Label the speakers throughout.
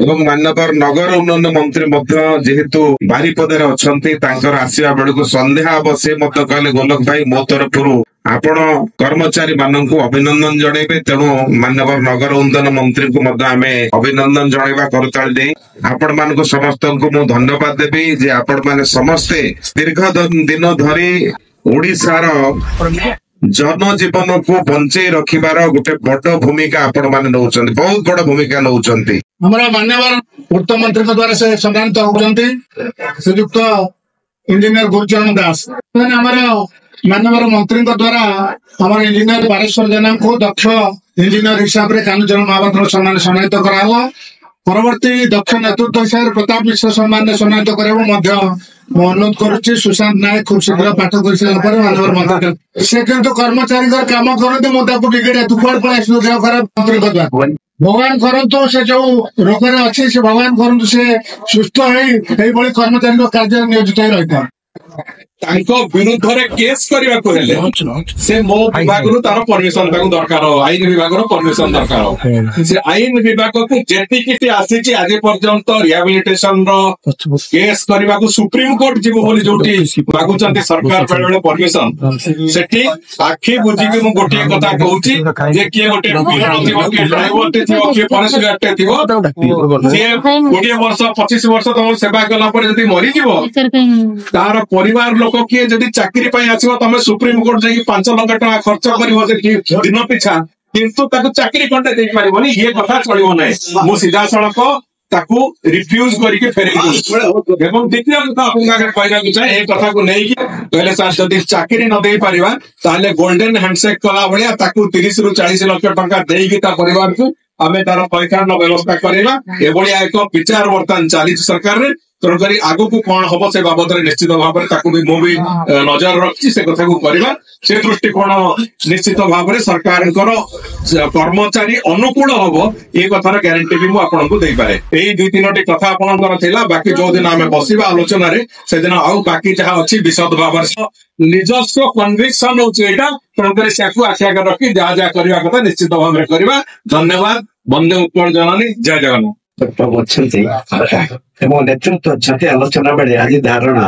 Speaker 1: ଏବଂ ମାନ୍ୟବର ନଗର ଉନ୍ନୟନ ମନ୍ତ୍ରୀ ମଧ୍ୟ ଯେହେତୁ ବାରିପଦାରେ ଅଛନ୍ତି ତାଙ୍କର ଆସିବା ବେଳକୁ ସନ୍ଧ୍ୟା ହବ ସେ ମଧ୍ୟ କହିଲେ ଗୋଲକ ଭାଇ ମୋ ତରଫରୁ ଆପଣ କର୍ମଚାରୀ ମାନଙ୍କୁ ଅଭିନନ୍ଦନ ଜଣେଇବେ ତେଣୁ ମାନ୍ୟବର ନଗର ଉନ୍ନୟନ ମନ୍ତ୍ରୀଙ୍କୁ ମଧ୍ୟ ଆମେ ଅଭିନନ୍ଦନ ଜଣେଇବା କରତାଳି ଦେଇ ଆପଣ ମାନଙ୍କୁ ସମସ୍ତଙ୍କୁ ମୁଁ ଧନ୍ୟବାଦ ଦେବି ଯେ ଆପଣ ମାନେ ସମସ୍ତେ ଦୀର୍ଘ ଦିନ ଧରି ଓଡିଶାର जनजीवन को बंचे रखिबार गोटे बड़ भूमिका आपण माने नउचंती बहुत बड़ भूमिका नउचंती
Speaker 2: हमरा मान्यवर पूर्त मंत्री के द्वारा से सम्मानित होउचंती श्रीयुक्त इंजीनियर गुरुचरण दास माने हमरा मान्यवर मंत्री के द्वारा हमर इंजीनियर पारेश्वर जेना को दक्ष इंजीनियर हिसाब रे कानुचरण महापात्र सम्मान सम्मानित कराला परवर्ती दक्ष नेतृत्व हिसाब रे प्रताप मिश्र सम्मान सम्मानित कराबो मध्य अनुरोध करुच्ची सुशांत नायक खूब शीघ्र पाठ कर सारा मानवर मंत्री से किंतु कर्मचारी काम करते मुझे टिकेट तू कौन पड़े खराब मंत्री भगवान करतु से जो रोग अच्छे से भगवान करतु से सुस्थ हो कर्मचारी कार्य नियोजित रही था
Speaker 3: विरुद्ध केस करने से मो विभाग तार परमिशन दरकार आईन विभाग परमिशन दरकार से आईन विभाग को जी आसी आज पर्यंत रिहाबिलिटेशन केस करने को सुप्रीम कोर्ट जीव बोली जो मागुंट सरकार बेले बेले परमिशन से आखि बुझिकी मुझे गोटे कथा कहूँ किए गोटे किए ड्राइवर किए फरेस्ट गार्ड सी 20 वर्ष 25 वर्ष तुम सेवा कला मरीज तार परिवार लोक किए जदि चाकरी आसो तुम सुप्रीम कोर्ट जाकि 5 लाख टका खर्च कर दिन पिछा किंतु चाकरी कंटे दे पारिबनी ये कथा चलिबो नै मु सीधा सड़क ताकू रिफ्यूज करके फेरे एवं द्वितीय कथा आपन कहना चाहे ए कथा को नहीं कि कहले सर जदि चाकरी न दे पारिबा ताले गोल्डन हैंडशेक कला भलिया ताकू 30 रु 40 लाख टका देई ता परिवार को आमे तार पैसा व्यवस्था करवा एभलिया एक विचार वर्तमान चली सरकार रे तेणुक आगु को कौन हम से बाबद निश्चित भाव में मुझे नजर रखी से कथा को करवा से दृष्टिकोण निश्चित भाव में सरकार कर्मचारी अनुकूल हम ये कथार ग्यारंटी भी मुझे पारे यही 2-3 कथा आपंकर बाकी जो दिन आम बसवा आलोचन से दिन आउ बाकी जहाँ अच्छी विशद भाव निजस्व कन्विक्शन हूँ तेणुक आखि आगे रखी जहाँ जहाँ करने कथा निश्चित भाव में करवा धन्यवाद वंदे उत्कल जननी जय जगन्नाथ
Speaker 4: नेतृत्व अच्छा आलोचना बेले आज धारणा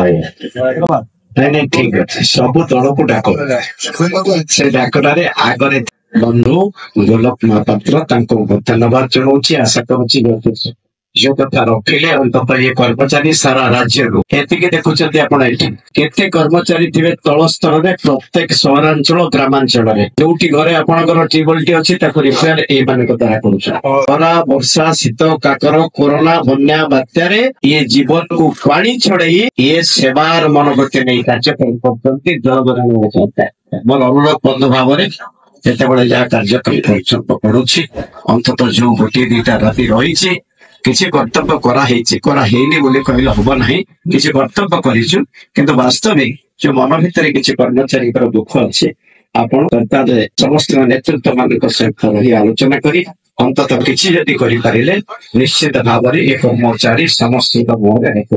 Speaker 4: नहीं ठीक अच्छे सब दल को डाक से डाकरे आगे बंधु गोलक महापात्र धन्यवाद जनाऊँ आशा करुच्ची जो कथा रखिले अंत ये कर्मचारी सारा राज्य को देखुं केते कर्मचारी थे तल स्तर में प्रत्येक सहरांचल ग्रामांचल जो घरे आपंकर ट्यूबवेल टी अच्छी रिपेयर ये द्वारा खरा वर्षा शीत काकर कोरोना बन्या बात्यार ये जीवन को पानी छड़े ये सेवार मनोवृत्ति नहीं कार्यक्रम करते जनगणना मोर अनुरोध बंधु भाव में जिते जहाँ कार्यक्रम पड़ुची अंततः जो 1-2 राति रही किसी कर्तव्य करानी बोले कहले हम ना किसी कर्तव्य करूँ किंतु वास्तविक जो मन भितर किसी कर्मचारी दुख अच्छे आपण समस्त नेतृत्व मान सहित रही आलोचना करी अंततः किसी जदि करें निश्चित भाव में ये कर्मचारी समस्त मुहर